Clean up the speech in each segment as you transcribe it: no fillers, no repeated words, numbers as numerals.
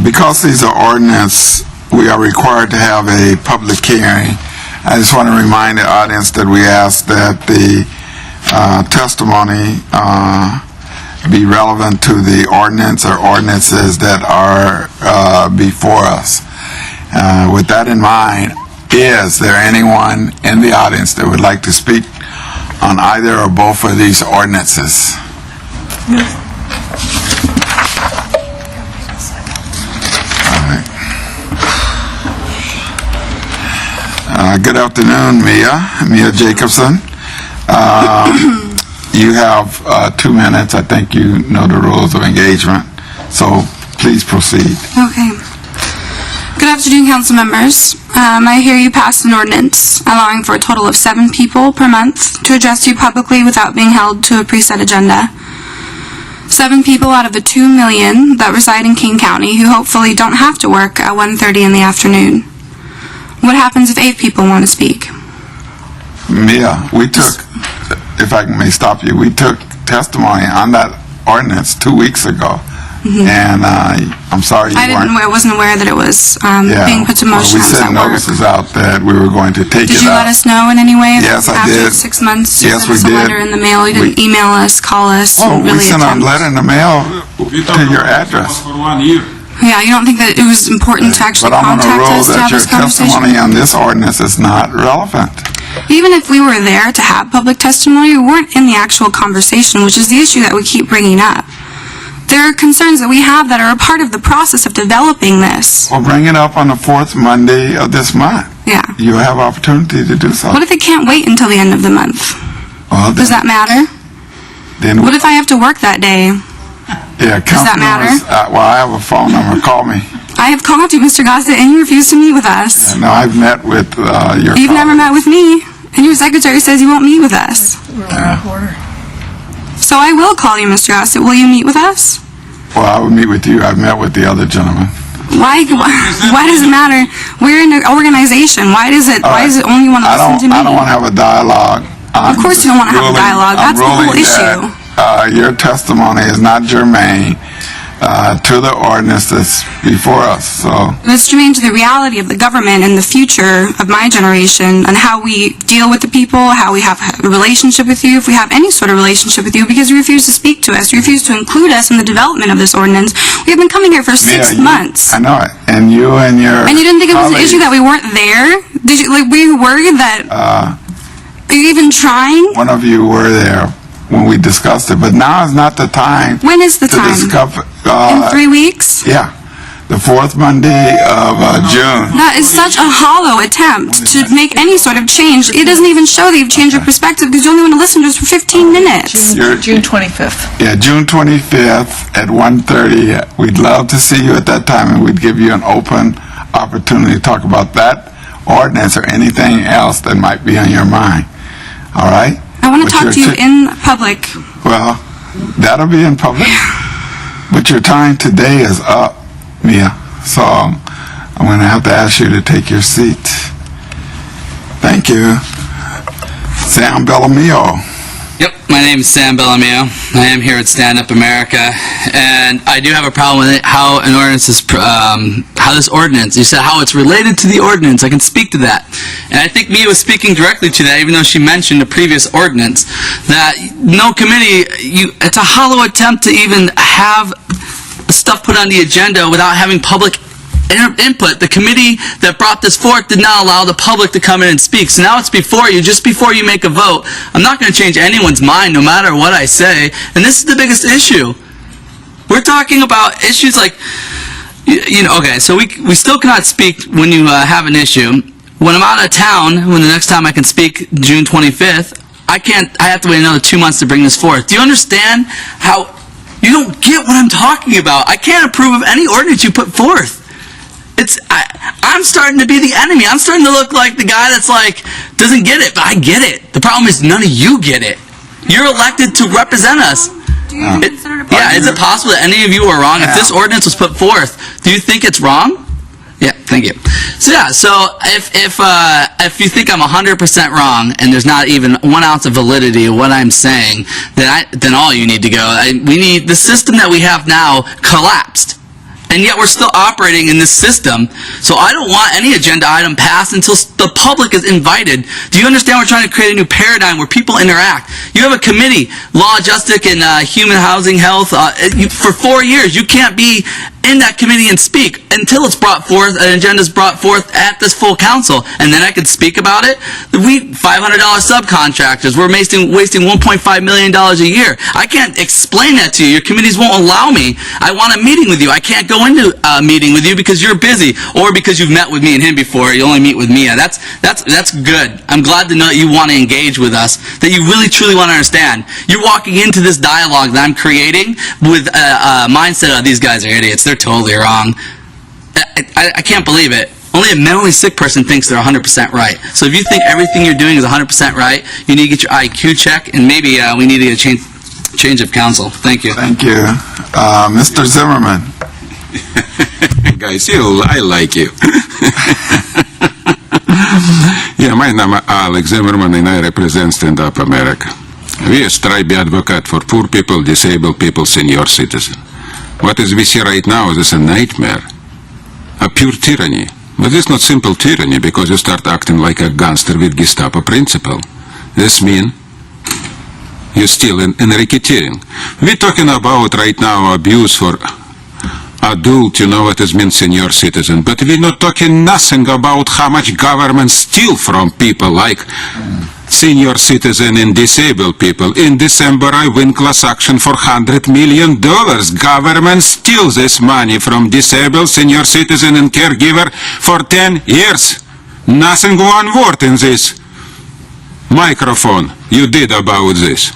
Because these are ordinance, we are required to have a public hearing. I just want to remind the audience that we ask that the testimony be relevant to the ordinance or ordinances that are before us. With that in mind, is there anyone in the audience that would like to speak on either or both of these ordinances? Good afternoon, Mia Jacobson. You have 2 minutes. I think you know the rules of engagement, so please proceed. Okay. Good afternoon, council members. I hear you passed an ordinance allowing for a total of 7 people per month to address you publicly without being held to a preset agenda. 7 people out of the 2 million that reside in King County who hopefully don't have to work at 1:30 in the afternoon. What happens if 8 people want to speak? Mia, we took, if I may stop you, we took testimony on that ordinance 2 weeks ago. And I'm sorry you weren't. I wasn't aware that it was being put to motion. We sent notices out that we were going to take it out. Did you let us know in any way? Yes, I did. After 6 months, you yes, sent us a letter in the mail. You didn't email us, call us. Oh, really we sent a letter in the mail to your address. Yeah, you don't think that it was important to actually contact us to have this conversation? But I'm on a roll that your testimony on this ordinance is not relevant. Even if we were there to have public testimony, we weren't in the actual conversation, which is the issue that we keep bringing up. There are concerns that we have that are a part of the process of developing this. Well, bring it up on the 4th Monday of this month. Yeah. You have opportunity to do so. What if it can't wait until the end of the month? Well, does that matter? Then what if I have to work that day? Yeah, does that matter? Well, I have a phone number. Call me. I have called you, Mr. Gossett, and you refuse to meet with us. No, I've met with your You've never met with me, and your secretary says you won't meet with us. So I will call you, Mr. Gossett. Will you meet with us? Well, I will meet with you. I've met with the other gentleman. Why does it matter? We're an organization. Why does it only you want to listen to me? I don't want to have a dialogue. Of course you don't want to have a dialogue. That's the whole issue. Your testimony is not germane to the ordinance that's before us. So it's germane to the reality of the government and the future of my generation and how we deal with the people, how we have a relationship with you, if we have any sort of relationship with you, because you refuse to speak to us, you refuse to include us in the development of this ordinance. We have been coming here for 6 months. I know it. And you and your And you didn't think it was an issue that we weren't there? Did you, were you worried that, are you even trying? One of you were there when we discussed it, but now is not the time. When is the time? In 3 weeks? Yeah, the 4th Monday of June. That is such a hollow attempt to make any sort of change. It doesn't even show that you've changed your perspective because you only want to listen to us for 15 minutes. June 25th. Yeah, June 25th at 1:30. We'd love to see you at that time, and we'd give you an open opportunity to talk about that ordinance or anything else that might be on your mind. All right? I want to talk to you in public. Well, that'll be in public. But your time today is up, Mia. So I'm going to have to ask you to take your seat. Thank you. Sam Bellamio. Yep, my name is Sam Bellamio. I am here at StandUP-America, and I do have a problem with it, how an ordinance is, how this ordinance, you said how it's related to the ordinance. I can speak to that. And I think Mia was speaking directly to that, even though she mentioned a previous ordinance, that no committee, it's a hollow attempt to even have stuff put on the agenda without having public input. The committee that brought this forth did not allow the public to come in and speak. So now it's before you, just before you make a vote. I'm not going to change anyone's mind no matter what I say. And this is the biggest issue. We're talking about issues like, okay, so we still cannot speak when you have an issue. When I'm out of town, when the next time I can speak, June 25th, I have to wait another 2 months to bring this forth. Do you understand how you don't get what I'm talking about? I can't approve of any ordinance you put forth. I'm starting to be the enemy. I'm starting to look like the guy that's like, doesn't get it, but I get it. The problem is none of you get it. You're elected to represent us. Is it possible that any of you are wrong? If this ordinance was put forth, do you think it's wrong? Yeah, thank you. Thank you. So yeah, so if you think I'm 100% wrong and there's not even 1 ounce of validity of what I'm saying, then all you need to go. We need the system that we have now collapsed. And yet we're still operating in this system. So I don't want any agenda item passed until the public is invited. Do you understand we're trying to create a new paradigm where people interact? You have a committee, Law, Justice, and Human Housing, Health. For 4 years, you can't be in that committee and speak until it's brought forth, an agenda is brought forth at this full council. And then I could speak about it. $500 subcontractors. We're wasting $1.5 million a year. I can't explain that to you. Your committees won't allow me. I want a meeting with you. I can't go into a meeting with you because you're busy or because you've met with me and him before. You only meet with Mia. That's good. I'm glad to know that you want to engage with us, that you really truly want to understand. You're walking into this dialogue that I'm creating with a mindset of these guys are idiots. They're totally wrong. I can't believe it. Only a mentally sick person thinks they're 100% right. So if you think everything you're doing is 100% right, you need to get your IQ checked, and maybe we need to get a change of counsel. Thank you. Thank you. Mr. Zimmerman. Guys, I like you. Yeah, my name is Alex Zimmerman and I represent StandUP-America. We are tribe advocate for poor people, disabled people, senior citizens. What is we see right now is a nightmare, a pure tyranny. But it's not simple tyranny because you start acting like a gangster with Gestapo principle. This means you're still in racketeering. We're talking about right now abuse for adult, you know what it means, senior citizen, but we're not talking nothing about how much government steal from people like senior citizen and disabled people. In December, I win class action for $100 million. Government steals this money from disabled, senior citizen, and caregiver for 10 years. Nothing one word in this microphone you did about this.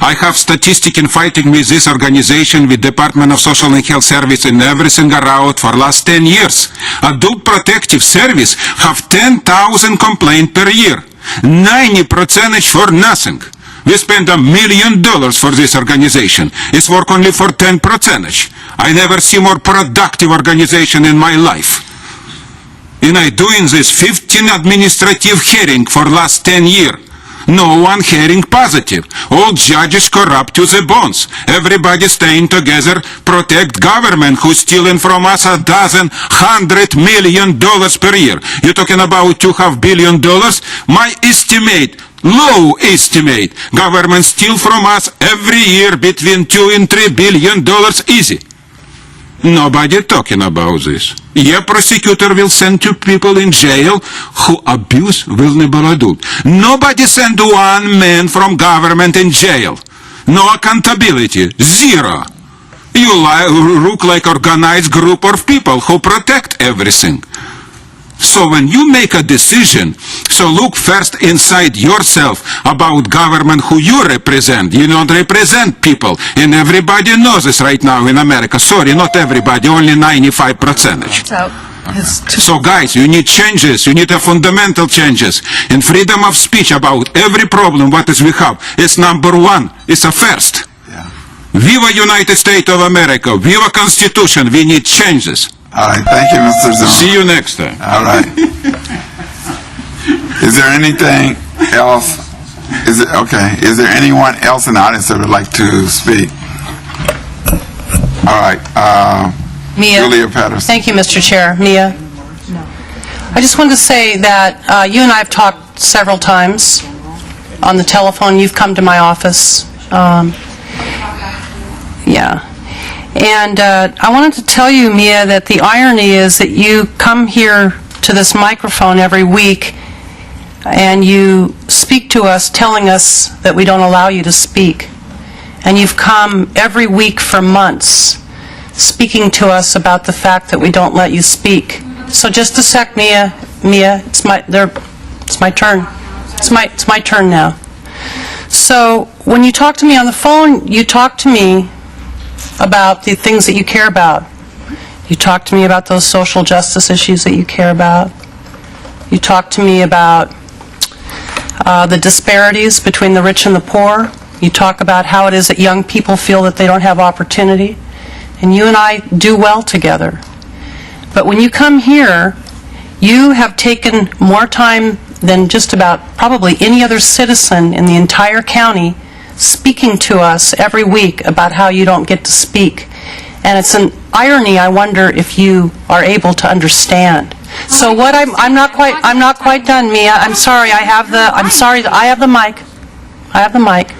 I have statistics in fighting with this organization, with Department of Social and Health Service in every single route for last 10 years. Adult Protective Service have 10,000 complaints per year. 90% for nothing. We spend $1 million for this organization. It's work only for 10%. I never see more productive organization in my life. And I doing this 15 administrative hearing for last 10 years. No one hearing positive. All judges corrupt to the bones. Everybody staying together, protect government who's stealing from us $100 million per year. You're talking about $2.5 billion? My estimate, low estimate, government steal from us every year between $2 and $3 billion easy. Nobody talking about this. Yeah, prosecutor will send 2 people in jail who abuse vulnerable adult. Nobody send 1 man from government in jail. No accountability. Zero. You look like organized group of people who protect everything. So when you make a decision, so look first inside yourself about government who you represent. You don't represent people. And everybody knows this right now in America. Sorry, not everybody, only 95%. So guys, you need changes. You need a fundamental changes. And freedom of speech about every problem what is we have is number 1. It's a first. Yeah. Viva United States of America. Viva Constitution. We need changes. All right, thank you, Mr. Zimmerman. See you next time. All right. Is there anything else? Is there anyone else in the audience that would like to speak? All right. Mia. Julia Patterson. Thank you, Mr. Chair. Mia. I just wanted to say that you and I have talked several times on the telephone. You've come to my office. Yeah. And I wanted to tell you, Mia, that the irony is that you come here to this microphone every week and you speak to us telling us that we don't allow you to speak. And you've come every week for months speaking to us about the fact that we don't let you speak. So just a sec, Mia. Mia, it's my turn. It's my turn now. So when you talk to me on the phone, you talk to me about the things that you care about. You talk to me about those social justice issues that you care about. You talk to me about the disparities between the rich and the poor. You talk about how it is that young people feel that they don't have opportunity. And you and I do well together. But when you come here You have taken more time than just about probably any other citizen in the entire county speaking to us every week about how you don't get to speak. And it's an irony, I wonder if you are able to understand. So what I'm not quite done, Mia. I'm sorry, I have the mic. I have the mic.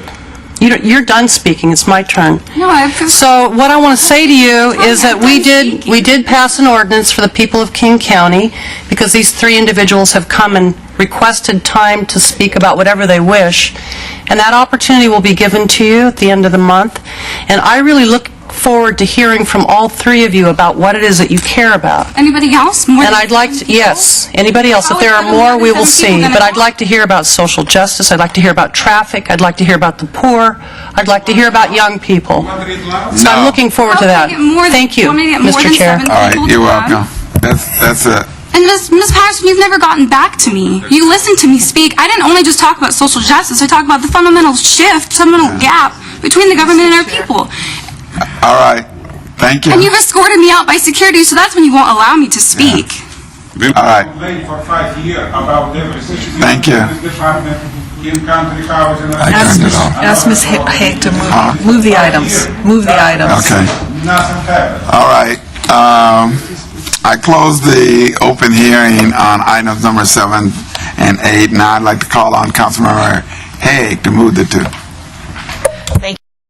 You're done speaking, it's my turn. No, So what I want to say to you is that we did pass an ordinance for the people of King County because these three individuals have come and requested time to speak about whatever they wish, and that opportunity will be given to you at the end of the month. And I really look forward to hearing from all three of you about what it is that you care about. Anybody else? More And than I'd like to, yes, anybody else. If there are more, we will see. But I'd like to hear about social justice. I'd like to hear about traffic. I'd like to hear about the poor. I'd like to hear about young people. So I'm looking forward to that. Thank you, Mr. Chair. All right, you're welcome. That's it. And Ms. Patterson, you've never gotten back to me. You listened to me speak. I didn't only just talk about social justice. I talked about the fundamental shift, fundamental gap between the government and our people. All right, thank you. And you've escorted me out by security, so that's when you won't allow me to speak. All right, For 5 years about everything. thank you. This department in country college and I turned it off. Ask Ms. Haig to move the items. Move the items. Okay, nothing happened. all right. I closed the open hearing on items number 7 and 8. Now I'd like to call on Councilmember Haig to move the two.